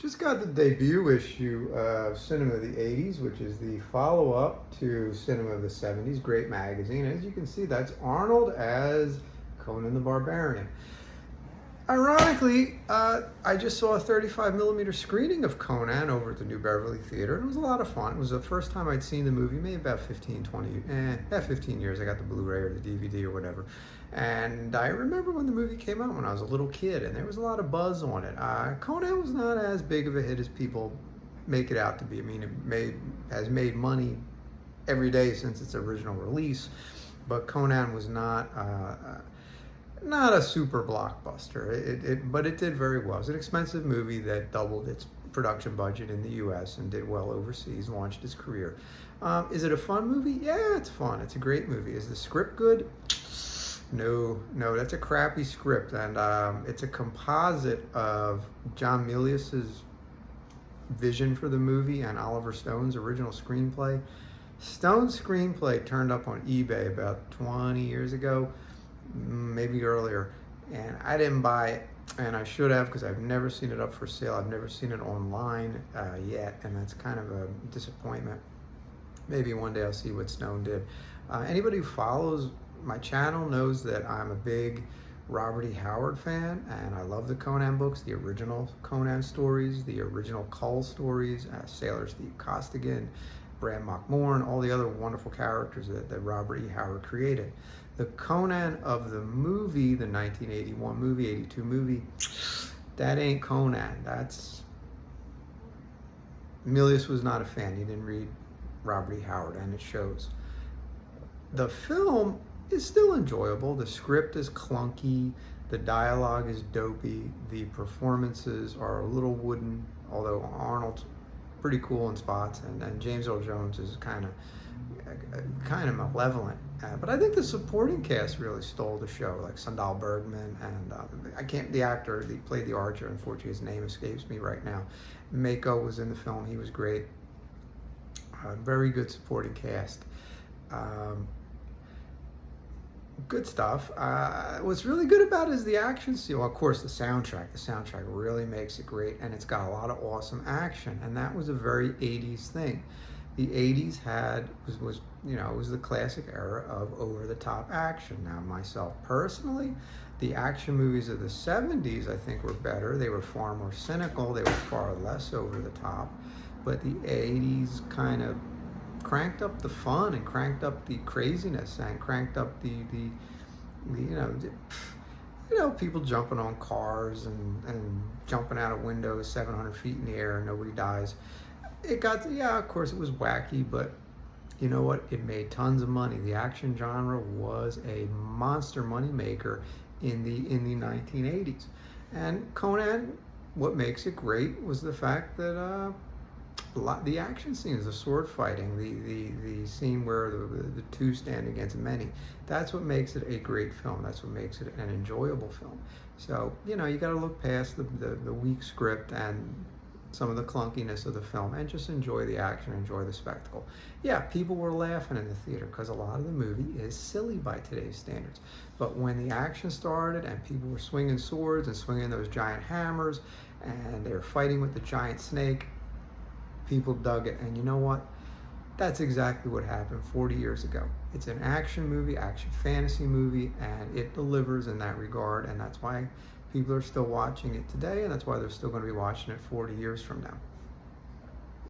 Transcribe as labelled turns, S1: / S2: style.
S1: Just got the debut issue of Cinema of the 80s, which is the follow-up to Cinema of the 70s, great magazine. As you can see, that's Arnold as Conan the Barbarian. Ironically, I just saw a 35 millimeter screening of Conan over at the New Beverly Theater, and it was a lot of fun. It was the first time I'd seen the movie, maybe about 15 years. I got the Blu-ray or the DVD or whatever. And I remember when the movie came out when I was a little kid, and there was a lot of buzz on it. Conan was not as big of a hit as people make it out to be. I mean, has made money every day since its original release, but Conan was not a super blockbuster, but it did very well. It's an expensive movie that doubled its production budget in the U.S. and did well overseas, launched its career. Is it a fun movie? Yeah, it's fun. It's a great movie. Is the script good? No, that's a crappy script, and it's a composite of John Milius's vision for the movie and Oliver Stone's original screenplay. Stone's screenplay turned up on eBay about 20 years ago, maybe earlier, and I didn't buy it, and I should have, because I've never seen it up for sale. I've never seen it online yet, and that's kind of a disappointment. Maybe one day I'll see what Stone did. Anybody who follows my channel knows that I'm a big Robert E. Howard fan, and I love the Conan books, the original Conan stories, the original Kull stories, Sailor Steve Costigan, Bram Mockmorn, all the other wonderful characters that Robert E. Howard created. The Conan of the movie, the 1981 movie, 82 movie, that ain't Conan. Milius was not a fan. He didn't read Robert E. Howard, and it shows. The film is still enjoyable. The script is clunky. The dialogue is dopey. The performances are a little wooden, although Arnold's pretty cool in spots, and James Earl Jones is kind of malevolent. But I think the supporting cast really stole the show, like Sundal Bergman and the actor that played the Archer. Unfortunately, his name escapes me right now. Mako was in the film. He was great. Very good supporting cast. Good stuff. What's really good about it is the action scene. Well, of course, the soundtrack. The soundtrack really makes it great, and it's got a lot of awesome action, and that was a very 80s thing. The 80s was the classic era of over-the-top action. Now, myself personally, the action movies of the 70s, I think, were better. They were far more cynical. They were far less over-the-top. But the 80s kind of cranked up the fun and cranked up the craziness and cranked up the people jumping on cars and jumping out of windows 700 feet in the air and nobody dies. Of course it was wacky, but you know what? It made tons of money. The action genre was a monster money maker in the 1980s. And Conan, what makes it great was the fact that the action scenes, the sword fighting, the scene where the two stand against many, that's what makes it a great film. That's what makes it an enjoyable film. So, you got to look past the weak script and some of the clunkiness of the film and just enjoy the action, enjoy the spectacle. Yeah, people were laughing in the theater because a lot of the movie is silly by today's standards. But when the action started and people were swinging swords and swinging those giant hammers and they were fighting with the giant snake, people dug it. And you know what? That's exactly what happened 40 years ago. It's an action movie, action fantasy movie, and it delivers in that regard, and that's why people are still watching it today, and that's why they're still going to be watching it 40 years from now.